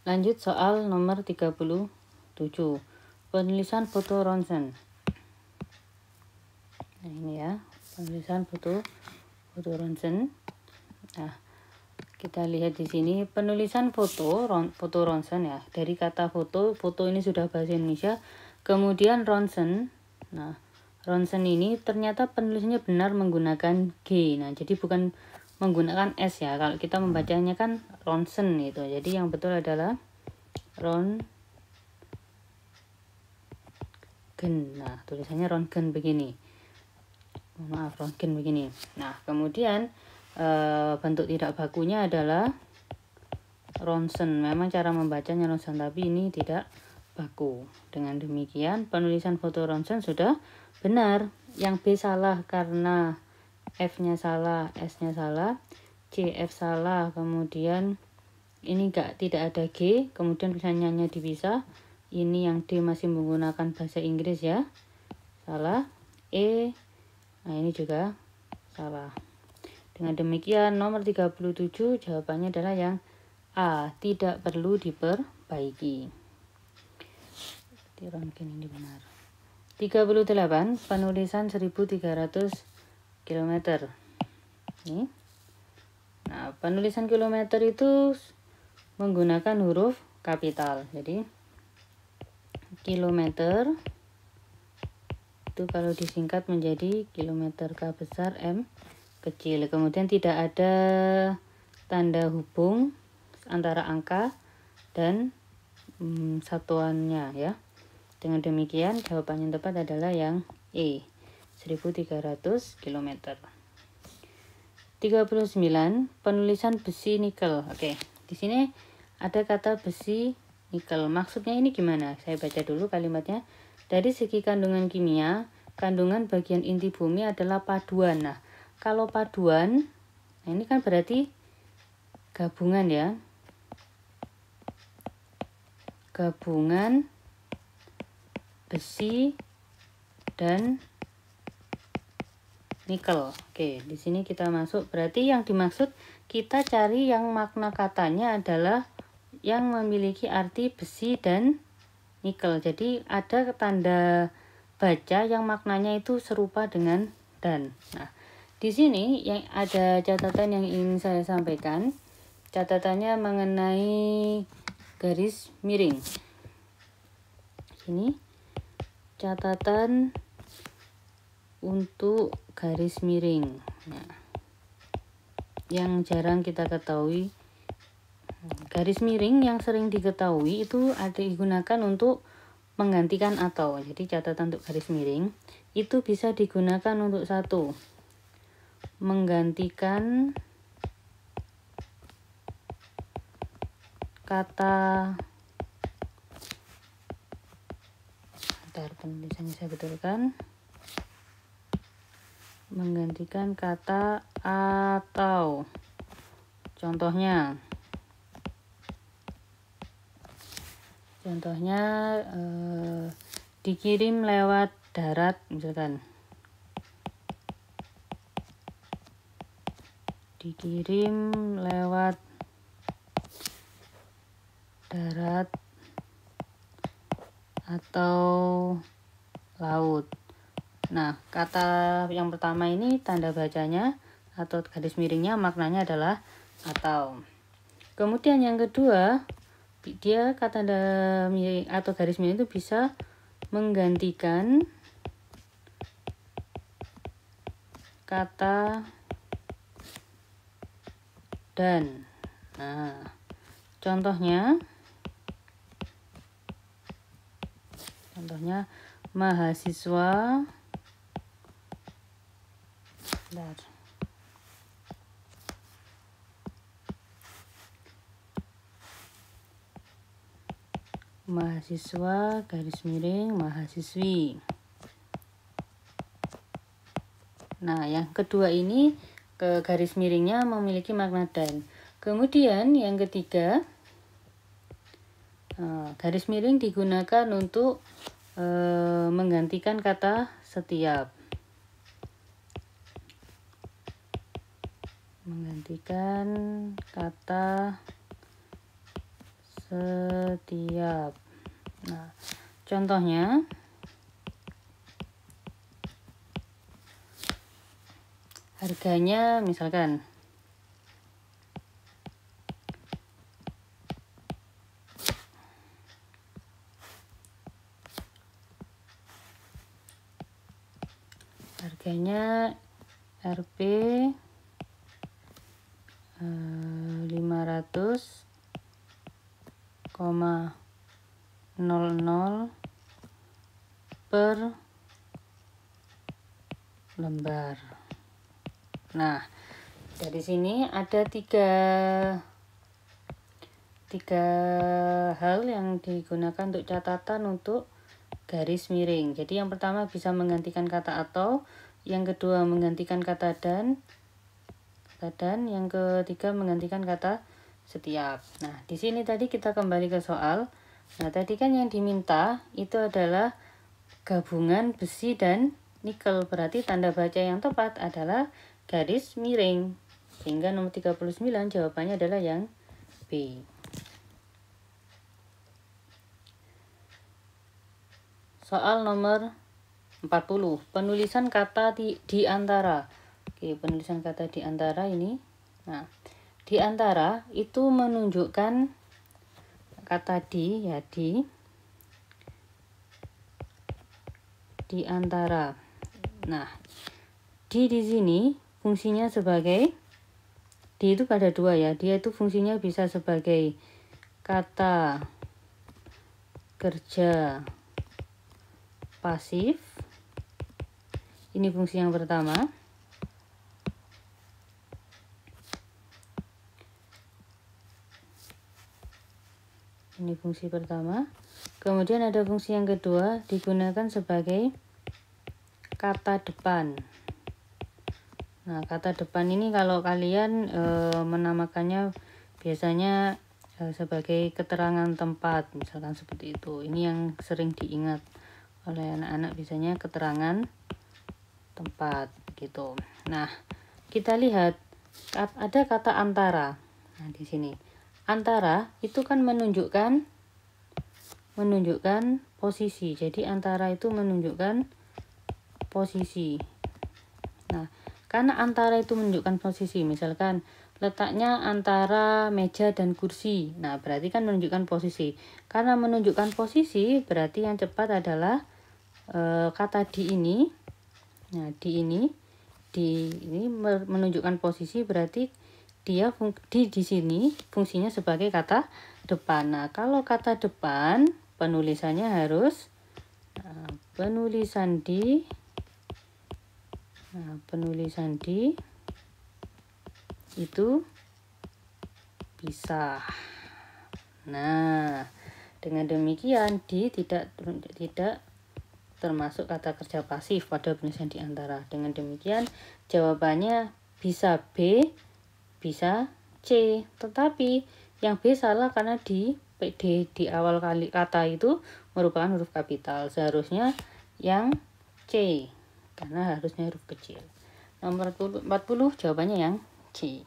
Lanjut soal nomor 37. Penulisan foto ronsen. Nah, ini ya, penulisan foto ronsen. Nah, kita lihat di sini penulisan foto ronsen ya. Dari kata foto ini sudah bahasa Indonesia. Kemudian ronsen. Nah, ronsen ini ternyata penulisannya benar menggunakan G. Nah, jadi bukan menggunakan S ya. Kalau kita membacanya kan ronsen gitu. Jadi yang betul adalah Röntgen. Nah, tulisannya Röntgen begini. Maaf, Röntgen begini. Nah, kemudian bentuk tidak bakunya adalah ronsen. Memang cara membacanya ronsen, tapi ini tidak baku. Dengan demikian, penulisan foto ronsen sudah benar. Yang B salah karena F-nya salah, S-nya salah, C, F salah, kemudian ini tidak ada G, kemudian tulisannya dipisah. Ini yang D masih menggunakan bahasa Inggris ya, salah. E, nah ini juga salah. Dengan demikian nomor 37 jawabannya adalah yang A, tidak perlu diperbaiki. Röntgen ini benar. 38, penulisan 1300 km. Ini. Nah, penulisan kilometer itu menggunakan huruf kapital. Jadi kilometer itu kalau disingkat menjadi kilometer K besar M kecil. Kemudian tidak ada tanda hubung antara angka dan satuannya ya. Dengan demikian jawaban yang tepat adalah yang E, 1300 km. 39, penulisan besi nikel. Oke, di sini ada kata besi nikel. Maksudnya ini gimana? Saya baca dulu kalimatnya. Dari segi kandungan kimia, kandungan bagian inti bumi adalah paduan. Nah, kalau paduan, nah ini kan berarti gabungan ya. Gabungan besi dan nikel. Oke, di sini kita masuk. Berarti yang dimaksud kita cari yang makna katanya adalah yang memiliki arti besi dan nikel. Jadi ada tanda baca yang maknanya itu serupa dengan dan. Nah, di sini yang ada catatan yang ingin saya sampaikan. Catatannya mengenai garis miring. Ini catatan untuk garis miring. Nah, yang jarang kita ketahui. Garis miring yang sering diketahui itu digunakan untuk menggantikan atau. Jadi catatan untuk garis miring itu bisa digunakan untuk satu, menggantikan kata, bentar penulisannya saya betulkan, menggantikan kata atau. Contohnya dikirim lewat darat misalkan. Dikirim lewat darat atau laut. Nah, kata yang pertama ini tanda bacanya atau garis miringnya maknanya adalah atau. Kemudian yang kedua, dia kata tanda miring atau garis miring itu bisa menggantikan kata dan. Nah, contohnya mahasiswa garis miring mahasiswi. Nah, yang kedua ini ke garis miringnya memiliki makna dan. Kemudian yang ketiga, garis miring digunakan untuk menggantikan kata setiap. Menggantikan kata setiap. Nah, contohnya harganya misalkan Rp 500,00 per lembar. Nah, dari sini ada tiga hal yang digunakan untuk catatan untuk garis miring. Jadi yang pertama bisa menggantikan kata atau, yang kedua menggantikan kata dan, yang ketiga menggantikan kata setiap. Nah, di sini tadi kita kembali ke soal. Nah, tadi kan yang diminta itu adalah gabungan besi dan nikel. Berarti tanda baca yang tepat adalah garis miring. Sehingga nomor 39 jawabannya adalah yang B. Soal nomor 40. Penulisan kata di antara. Oke, penulisan kata di antara ini. Nah, di antara itu menunjukkan kata di, ya di antara. Nah, di sini fungsinya sebagai, di itu ada dua ya. Dia itu fungsinya bisa sebagai kata kerja pasif. Ini fungsi yang pertama. Ini fungsi pertama. Kemudian ada fungsi yang kedua, digunakan sebagai kata depan. Nah, kata depan ini kalau kalian menamakannya biasanya sebagai keterangan tempat, misalkan seperti itu. Ini yang sering diingat oleh anak-anak, biasanya keterangan tempat gitu. Nah, kita lihat ada kata antara. Nah, di sini antara itu kan menunjukkan posisi. Jadi antara itu menunjukkan posisi. Nah, karena antara itu menunjukkan posisi, misalkan letaknya antara meja dan kursi. Nah, berarti kan menunjukkan posisi. Karena menunjukkan posisi, berarti yang cepat adalah kata di ini. Nah, di ini menunjukkan posisi, berarti dia di sini fungsinya sebagai kata depan. Nah, kalau kata depan penulisannya harus penulisan di itu pisah. Nah, dengan demikian di tidak termasuk kata kerja pasif pada penulisan di antara. Dengan demikian jawabannya bisa B, bisa C. Tetapi yang B salah karena di awal kali kata itu merupakan huruf kapital. Seharusnya yang C karena harusnya huruf kecil. Nomor 40 jawabannya yang C.